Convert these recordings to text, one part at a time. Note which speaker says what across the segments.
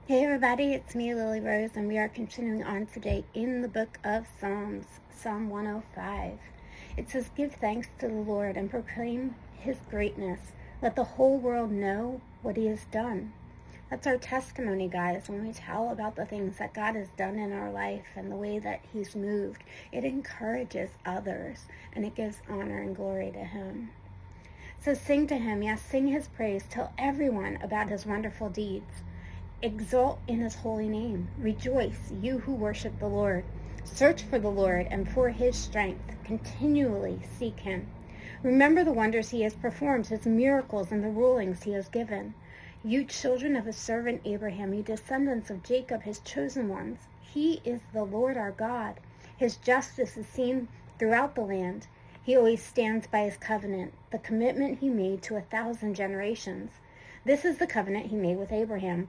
Speaker 1: Hey everybody, it's me, Lily Rose, and we are continuing on today in the book of Psalms, Psalm 105. It says, "Give thanks to the Lord and proclaim his greatness. Let the whole world know what he has done." That's our testimony, guys, when we tell about the things that God has done in our life and the way that he's moved. It encourages others, and it gives honor and glory to him. So sing to him, yes, sing his praise, tell everyone about his wonderful deeds. Exult in his holy name. Rejoice, you who worship the Lord. Search for the Lord and for his strength. Continually seek him. Remember the wonders he has performed, his miracles, and the rulings he has given. You children of his servant Abraham, you descendants of Jacob, his chosen ones. He is the Lord our God. His justice is seen throughout the land. He always stands by his covenant, the commitment he made to 1,000 generations. This is the covenant he made with Abraham,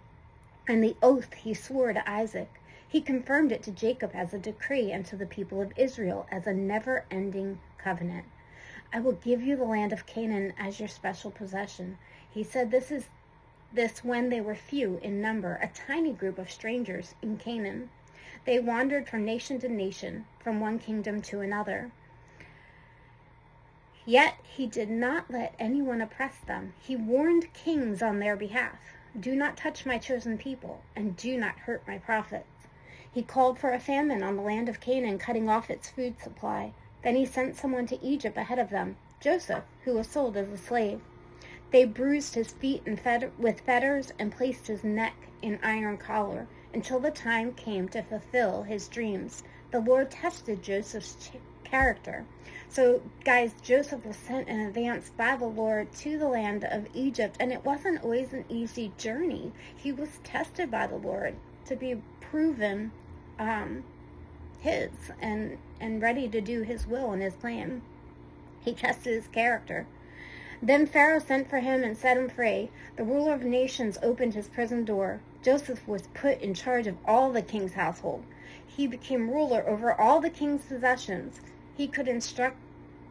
Speaker 1: and the oath he swore to Isaac. He confirmed it to Jacob as a decree and to the people of Israel as a never-ending covenant. I will give you the land of Canaan as your special possession. He said this when they were few in number, a tiny group of strangers in Canaan. They wandered from nation to nation, from one kingdom to another. Yet he did not let anyone oppress them. He warned kings on their behalf. Do not touch my chosen people, and do not hurt my prophets. He called for a famine on the land of Canaan, cutting off its food supply. Then he sent someone to Egypt ahead of them, Joseph, who was sold as a slave. They bruised his feet with fetters and placed his neck in iron collar until the time came to fulfill his dreams. The Lord tested Joseph's character. So, guys, Joseph was sent in advance by the Lord to the land of Egypt, and it wasn't always an easy journey. He was tested by the Lord to be proven his and ready to do his will and his plan. He tested his character. Then Pharaoh sent for him and set him free. The ruler of nations opened his prison door. Joseph was put in charge of all the king's household. He became ruler over all the king's possessions. He could instruct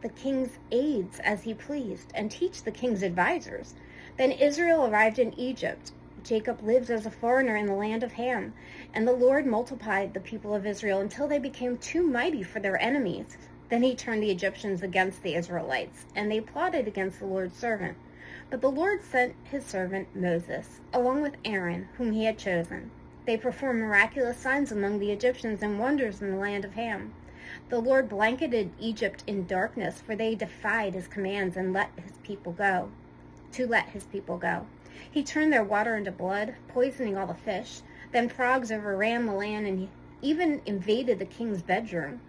Speaker 1: the king's aides as he pleased and teach the king's advisors. Then Israel arrived in Egypt. Jacob lived as a foreigner in the land of Ham, and the Lord multiplied the people of Israel until they became too mighty for their enemies. Then he turned the Egyptians against the Israelites, and they plotted against the Lord's servant. But the Lord sent his servant Moses, along with Aaron, whom he had chosen. They performed miraculous signs among the Egyptians and wonders in the land of Ham. The Lord blanketed Egypt in darkness, for they defied his commands and let his people go. He turned their water into blood, poisoning all the fish. Then frogs overran the land and even invaded the king's bedroom.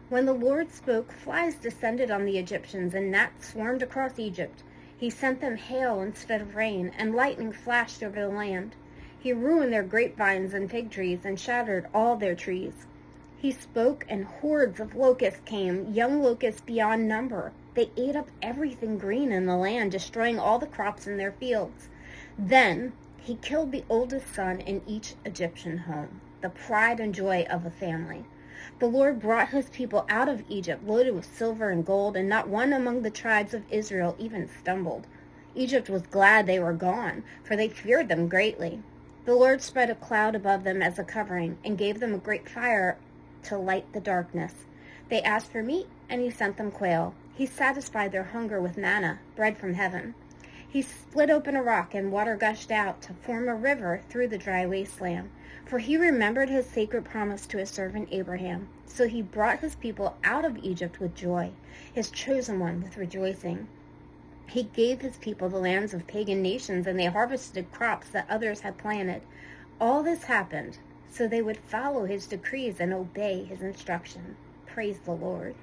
Speaker 1: When the Lord spoke, flies descended on the Egyptians, and gnats swarmed across Egypt. He sent them hail instead of rain, and lightning flashed over the land. He ruined their grapevines and fig trees, and shattered all their trees. He spoke, and hordes of locusts came, young locusts beyond number. They ate up everything green in the land, destroying all the crops in their fields. Then he killed the oldest son in each Egyptian home, the pride and joy of a family. The Lord brought his people out of Egypt, loaded with silver and gold, and not one among the tribes of Israel even stumbled. Egypt was glad they were gone, for they feared them greatly. The Lord spread a cloud above them as a covering, and gave them a great fire to light the darkness. They asked for meat, and he sent them quail. He satisfied their hunger with manna, bread from heaven. He split open a rock, and water gushed out to form a river through the dry wasteland. For he remembered his sacred promise to his servant Abraham. So he brought his people out of Egypt with joy, his chosen one with rejoicing. He gave his people the lands of pagan nations, and they harvested crops that others had planted. All this happened so they would follow his decrees and obey his instruction. Praise the Lord.